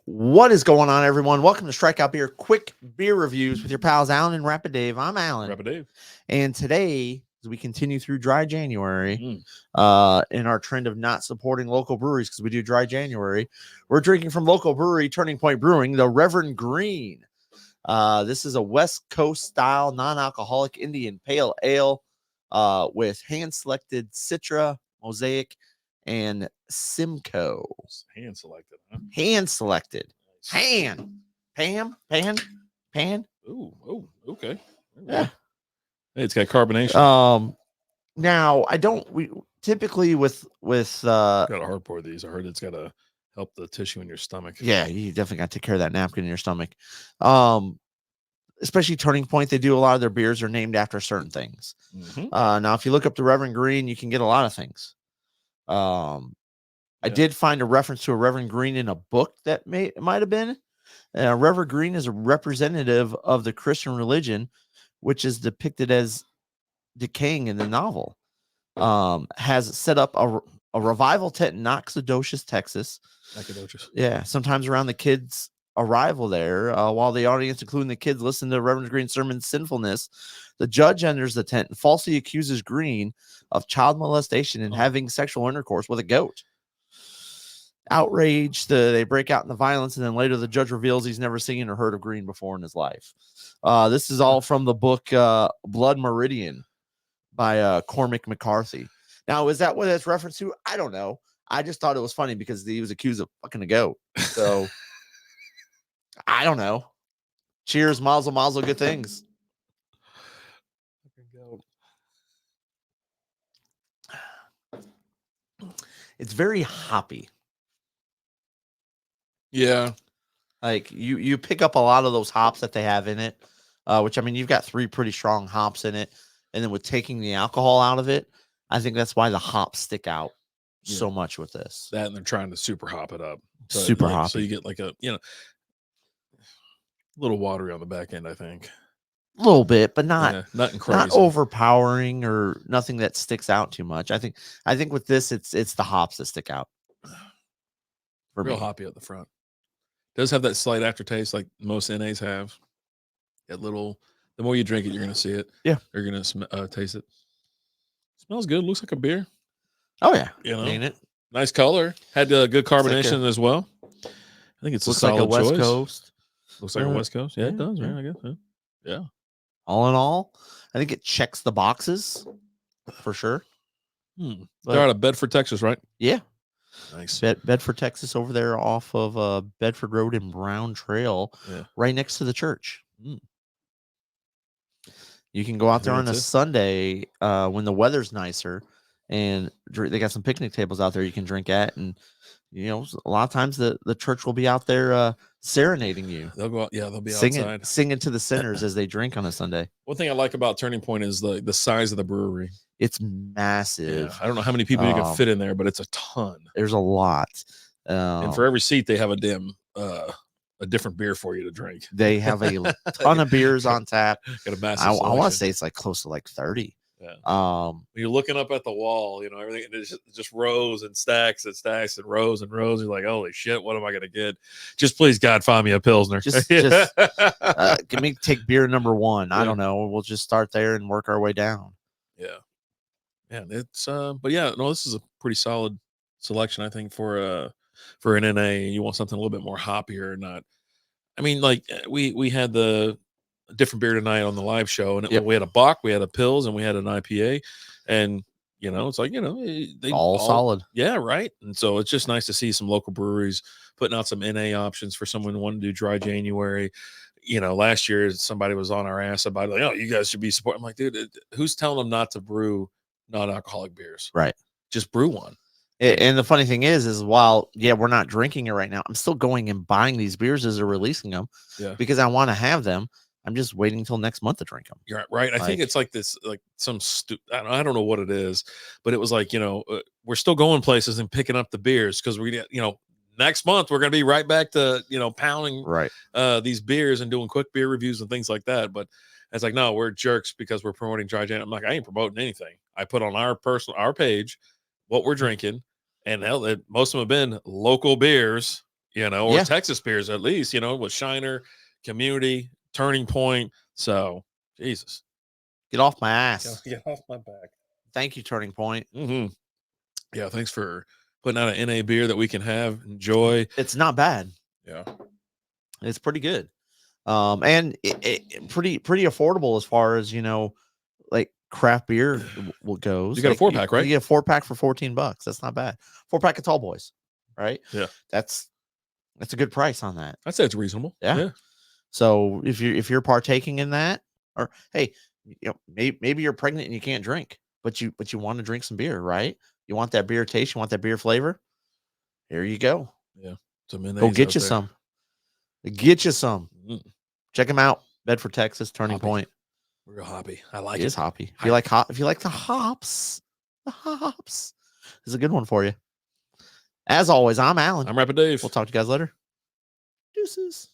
What is going on, everyone? Welcome to Strikeout Beer Quick Beer Reviews with your pals Alan and Rapid Dave. I'm Alan. Rapid Dave. And today, as we continue through dry January, in our trend of not supporting local breweries because we do dry January, we're drinking from local brewery Turning Point Brewing, the Reverend Green. This is a West Coast style non-alcoholic Indian pale ale with hand-selected Citra, Mosaic, and Simcoe. Hand selected, huh? Hand selected. Pan. Ooh, okay. Yeah. Hey, it's got carbonation. Now we typically with Got a hard pour of these. I heard it's got to help the tissue in your stomach. Yeah, you definitely got to take care of that napkin in your stomach. Especially Turning Point, they do a lot of their beers are named after certain things. Now if you look up the Reverend Green, you can get a lot of things. I did find a reference to a Reverend Green in a book that might have been. Reverend Green is a representative of the Christian religion, which is depicted as decaying in the novel. Has set up a revival tent in Nacogdoches, Texas. Nacogdoches. Yeah, sometimes around the kids' arrival there, while the audience, including the kids, listen to Reverend Green's sermon Sinfulness, the judge enters the tent and falsely accuses Green of child molestation and having sexual intercourse with a goat. Outraged, they break out in the violence, and then later the judge reveals he's never seen or heard of Green before in his life. This is all from the book Blood Meridian by Cormac McCarthy. Now, is that what it's referenced to? I don't know. I just thought it was funny because he was accused of fucking a goat. So, I don't know. Cheers, mazel, mazel, good things. It's very hoppy. Yeah. Like you pick up a lot of those hops that they have in it, which I mean, you've got 3 pretty strong hops in it. And then with taking the alcohol out of it, I think that's why the hops stick out so much with this. That and they're trying to super hop it up. Super hoppy. So you get like a little watery on the back end, I think. A little bit, but not crazy. Not overpowering or nothing that sticks out too much. I think with this, it's the hops that stick out. Real hoppy at the front. Does have that slight aftertaste like most NAs have. That little, the more you drink it, you're going to see it. Yeah. You're going to taste it. Smells good. Looks like a beer. Oh, yeah. Ain't it? Nice color. Had good carbonation as well. I think it's a solid like a West choice. Coast. Looks like a West Coast. Yeah, it does, man. I guess. Yeah. All in all, I think it checks the boxes for sure. They're out of Bedford, Texas, right? Yeah. Nice. Bedford, Texas, over there off of Bedford Road and Brown Trail, right next to the church. You can go out there on a Sunday when the weather's nicer, and they got some picnic tables out there you can drink at, and a lot of times the church will be out there serenading you. They'll go out, they'll be outside singing to the sinners as they drink on a Sunday. One thing I like about Turning Point is the size of the brewery. It's massive. I don't know how many people you can fit in there, but it's a ton. There's a lot. And for every seat, they have a different beer for you to drink. They have a ton of beers on tap. Got a massive. I want to say it's like close to like 30. Yeah. When you're looking up at the wall, everything is just rows and stacks and stacks and rows and rows. You're like, holy shit, what am I gonna get? Just please, God, find me a Pilsner. Just give me take beer number 1. I don't know. We'll just start there and work our way down. Yeah. It's but this is a pretty solid selection, I think, for an NA. You want something a little bit more hoppier, not. I mean, like we had the different beer tonight on the live show, and we had a Bock, we had a Pils, and we had an IPA, and it's like they all solid. Yeah, right. And so it's just nice to see some local breweries putting out some NA options for someone who wanted to do dry January. Last year somebody was on our ass about like, oh, you guys should be supporting. I'm like, dude, who's telling them not to brew non-alcoholic beers? Right. Just brew one. And the funny thing is while we're not drinking it right now, I'm still going and buying these beers as they're releasing them because I want to have them. I'm just waiting until next month to drink them. You're right. I think it's like this, like some I don't know what it is, but it was like, we're still going places and picking up the beers because we, next month we're going to be right back to, pounding these beers and doing quick beer reviews and things like that. But it's like, no, we're jerks because we're promoting dry Jan. I'm like, I ain't promoting anything. I put on our page what we're drinking, and hell, most of them have been local beers. or Texas beers at least, with Shiner, Community, Turning Point. So, Jesus. Get off my ass. Get off my back. Thank you, Turning Point. Mm-hmm. Yeah, thanks for putting out an NA beer that we can enjoy. It's not bad. Yeah. It's pretty good. And it pretty affordable as far as, like craft beer goes. You got a 4-pack, right? You get a 4-pack for $14. That's not bad. 4-pack of Tall Boys, right? Yeah. That's a good price on that. I'd say it's reasonable. Yeah. So if you're partaking in that, or hey, maybe you're pregnant and you can't drink, but you want to drink some beer, right? You want that beer taste, you want that beer flavor. Here you go. Yeah. Go get you some. Get you some. Mm-hmm. Check them out. Bedford, Texas, Turning Point. Real hoppy. I like it. It is hoppy. If you like the hops, this is a good one for you. As always, I'm Alan. I'm Rapid Dave. We'll talk to you guys later. Deuces.